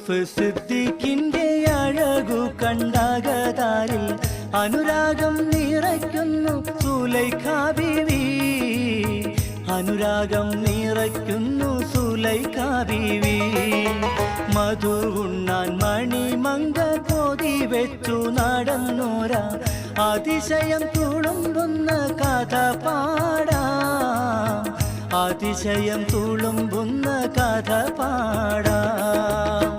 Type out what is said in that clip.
യൂസുഫ് സിദ്ദീഖിന്റെ അഴകു കണ്ടാകതാരിൽ അനുരാഗം നിറയ്ക്കുന്നു സുലൈഖ ബീവി, അനുരാഗം നിറയ്ക്കുന്നു സുലൈഖ ബീവി. മധു ഉണ്ണാൻ മണിമങ്ക കൊതി വെച്ചു നടന്നോര അതിശയം തുളുമ്പുന്ന കഥ പാടാം, അതിശയം തുളുമ്പുന്ന കഥ പാടാം.